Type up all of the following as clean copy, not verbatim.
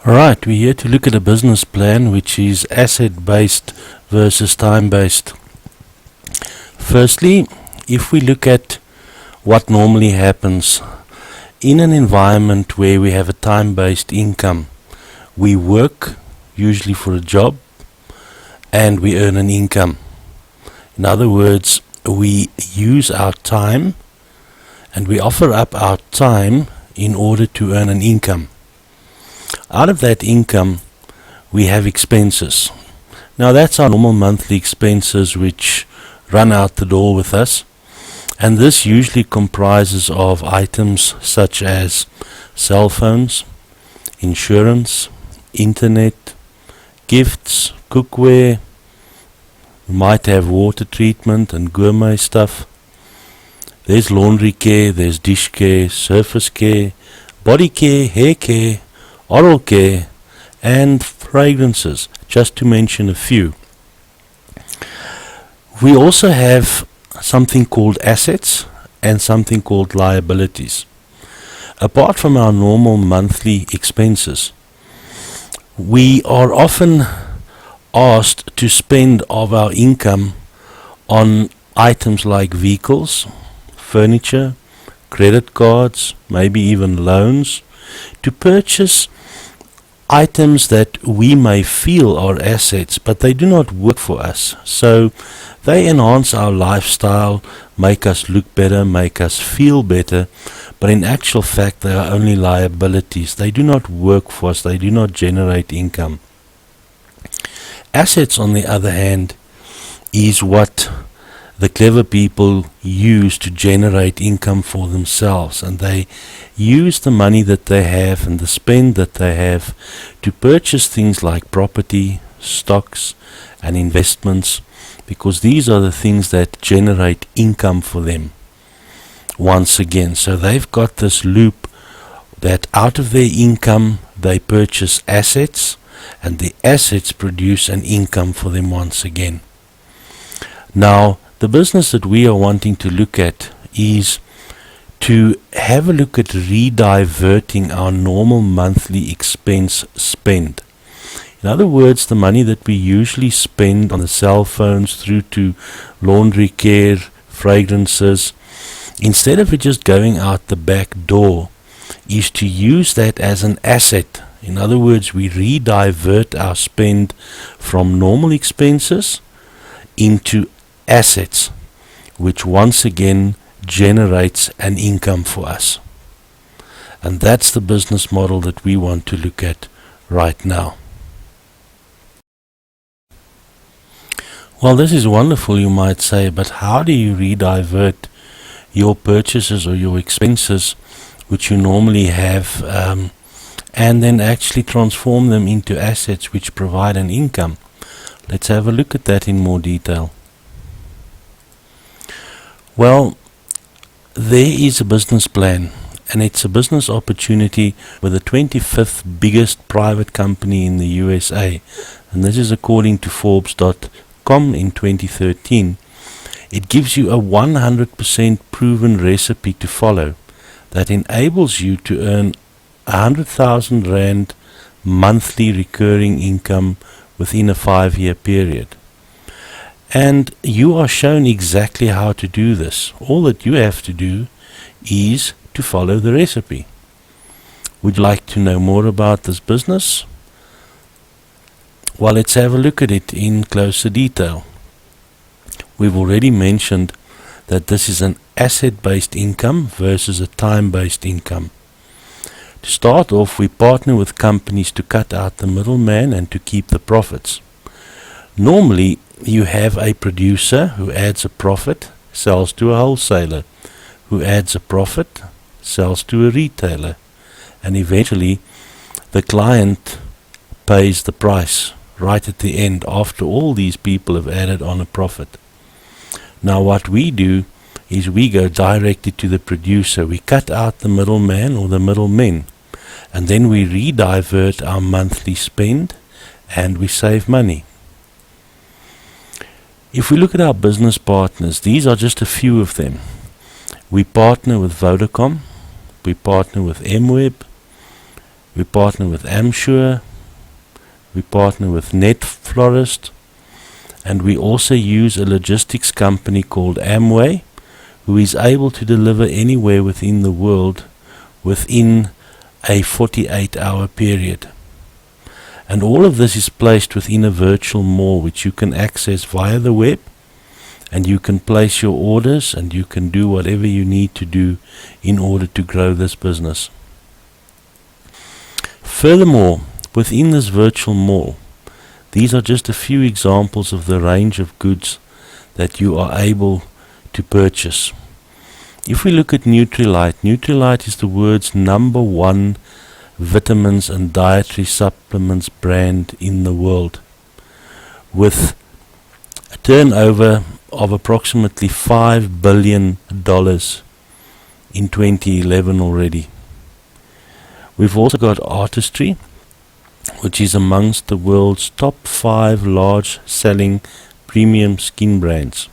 Alright, we're here to look at a business plan which is asset-based versus time-based. Firstly, if we look at what normally happens in an environment where we have a time-based income, we work usually for a job and we earn an income. In other words, we use our time and we offer up our time in order to earn an income. Out of that income, we have expenses. Now that's our normal monthly expenses which run out the door with us, and this usually comprises of items such as cell phones, insurance, internet, gifts, cookware. We might have water treatment and gourmet stuff. There's laundry care, there's dish care, surface care, body care, hair care, oral care, and fragrances, just to mention a few. We also have something called assets and something called liabilities. Apart from our normal monthly expenses, we are often asked to spend of our income on items like vehicles, furniture, credit cards, maybe even loans, to purchase items that we may feel are assets, but they do not work for us. So they enhance our lifestyle, make us look better, make us feel better, but in actual fact they are only liabilities. They do not work for us, they do not generate income. Assets, on the other hand, is what the clever people use to generate income for themselves, and they use the money that they have and the spend that they have to purchase things like property, stocks and investments, because these are the things that generate income for them once again. So they've got this loop that out of their income they purchase assets, and the assets produce an income for them once again. Now, the business that we are wanting to look at is to have a look at rediverting our normal monthly expense spend. In other words, the money that we usually spend on the cell phones through to laundry care, fragrances, instead of it just going out the back door, is to use that as an asset. In other words, we redivert our spend from normal expenses into assets, which once again generates an income for us. And that's the business model that we want to look at right now. Well, this is wonderful, you might say, but how do you redivert your purchases or your expenses which you normally have and then actually transform them into assets which provide an income? Let's have a look at that in more detail. Well, there is a business plan, and it's a business opportunity with the 25th biggest private company in the USA, and this is according to Forbes.com in 2013. It gives you a 100% proven recipe to follow that enables you to earn 100,000 Rand monthly recurring income within a 5-year period. And you are shown exactly how to do this. All that you have to do is to follow the recipe. Would you like to know more about this business? Well, let's have a look at it in closer detail. We've already mentioned that this is an asset-based income versus a time-based income. To start off, we partner with companies to cut out the middleman and to keep the profits. Normally, you have a producer who adds a profit, sells to a wholesaler, who adds a profit, sells to a retailer, and eventually the client pays the price right at the end after all these people have added on a profit. Now what we do is we go directly to the producer. We cut out the middleman or the middlemen, and then we redivert our monthly spend and we save money. If we look at our business partners, these are just a few of them. We partner with Vodacom, we partner with MWeb, We partner with Amsure, we partner with Net Florist, and we also use a logistics company called Amway, who is able to deliver anywhere within the world within a 48-hour period. And all of this is placed within a virtual mall which you can access via the web, and you can place your orders and you can do whatever you need to do in order to grow this business. Furthermore, within this virtual mall, these are just a few examples of the range of goods that you are able to purchase. If we look at Nutrilite, Nutrilite is the world's #1 vitamins and dietary supplements brand in the world, with a turnover of approximately $5 billion in 2011 already. We've also got Artistry, which is amongst the world's top 5 large selling premium skin brands.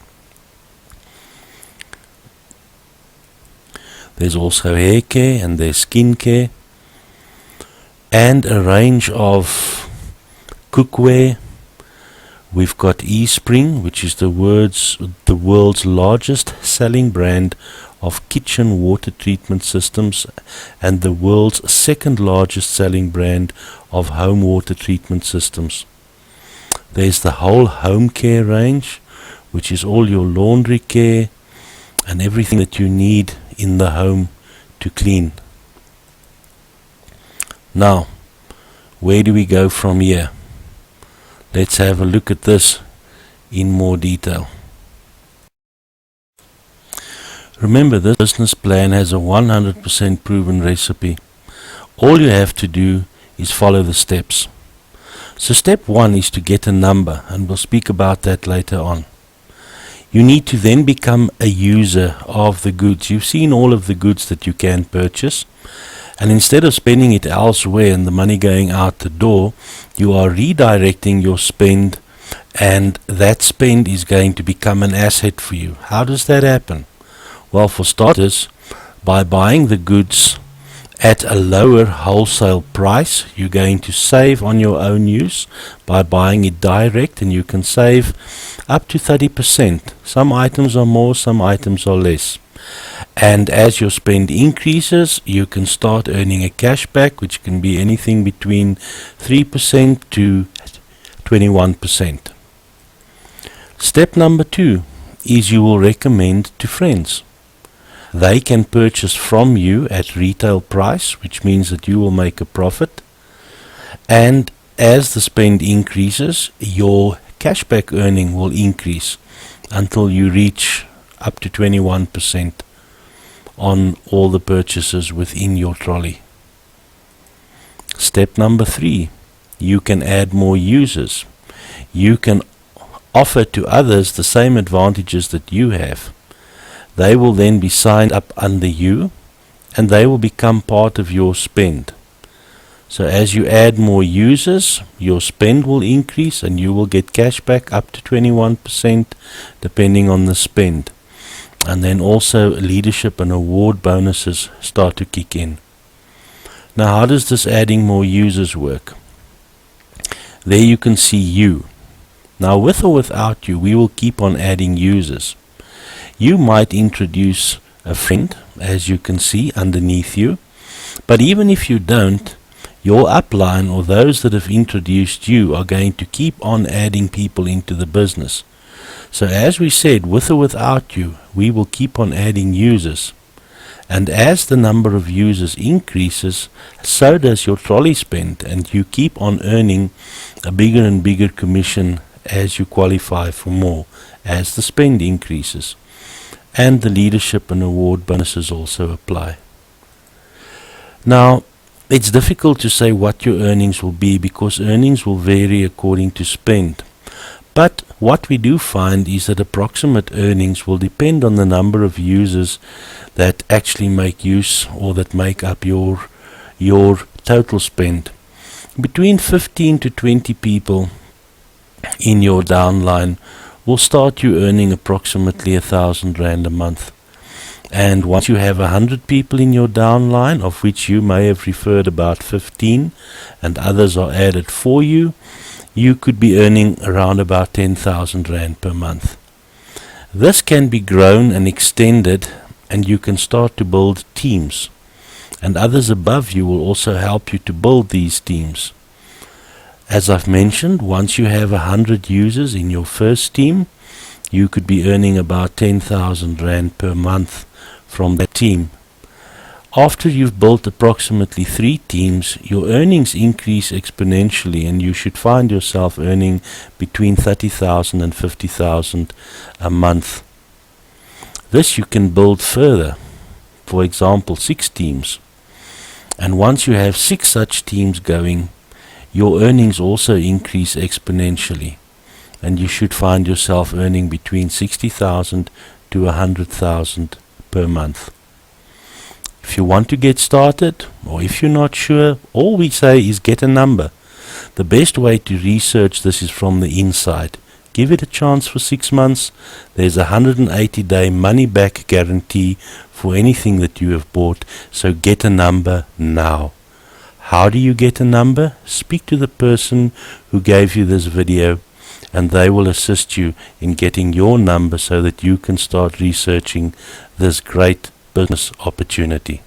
There's also hair care and there's skin care, and a range of cookware. We've got eSpring, which is the world's largest selling brand of kitchen water treatment systems and the world's second largest selling brand of home water treatment systems. There's the whole home care range, which is all your laundry care and everything that you need in the home to clean. Now, where do we go from here? Let's have a look at this in more detail. Remember, this business plan has a 100% proven recipe. All you have to do is follow the steps. So step 1 is to get a number, and we'll speak about that later on. You need to then become a user of the goods. You've seen all of the goods that you can purchase, and instead of spending it elsewhere and the money going out the door, you are redirecting your spend, and that spend is going to become an asset for you. How does that happen? Well, for starters, by buying the goods at a lower wholesale price, you're going to save on your own use by buying it direct, and you can save up to 30%. Some items are more, some items are less. And as your spend increases, you can start earning a cashback, which can be anything between 3% to 21%. Step number 2 is you will recommend to friends. They can purchase from you at retail price, which means that you will make a profit. And as the spend increases, your cashback earning will increase until you reach up to 21% on all the purchases within your trolley. Step number 3, you can add more users. You can offer to others the same advantages that you have. They will then be signed up under you, and they will become part of your spend. So as you add more users, your spend will increase and you will get cashback up to 21% depending on the spend. And then also leadership and award bonuses start to kick in. Now, how does this adding more users work? There you can see you. Now, with or without you, we will keep on adding users. You might introduce a friend, as you can see underneath you, but even if you don't, your upline or those that have introduced you are going to keep on adding people into the business. So as we said, with or without you, we will keep on adding users. And as the number of users increases, so does your trolley spend, and you keep on earning a bigger and bigger commission as you qualify for more, as the spend increases. And the leadership and award bonuses also apply. Now, it's difficult to say what your earnings will be because earnings will vary according to spend. But what we do find is that approximate earnings will depend on the number of users that actually make use or that make up your total spend. Between 15 to 20 people in your downline will start you earning approximately 1,000 Rand a month. And once you have 100 people in your downline, of which you may have referred about 15 and others are added for you, you could be earning around about 10,000 Rand per month. This can be grown and extended, and you can start to build teams. And others above you will also help you to build these teams. As I've mentioned, once you have 100 users in your first team, you could be earning about 10,000 Rand per month from that team. After you've built approximately 3 teams, your earnings increase exponentially, and you should find yourself earning between 30,000 and 50,000 a month. This you can build further, for example 6 teams. And once you have 6 such teams going, your earnings also increase exponentially, and you should find yourself earning between 60,000 to 100,000 per month. If you want to get started, or if you're not sure, all we say is get a number. The best way to research this is from the inside. Give it a chance for 6 months. There's a 180-day money-back guarantee for anything that you have bought, so get a number now. How do you get a number? Speak to the person who gave you this video, and they will assist you in getting your number so that you can start researching this great business opportunity.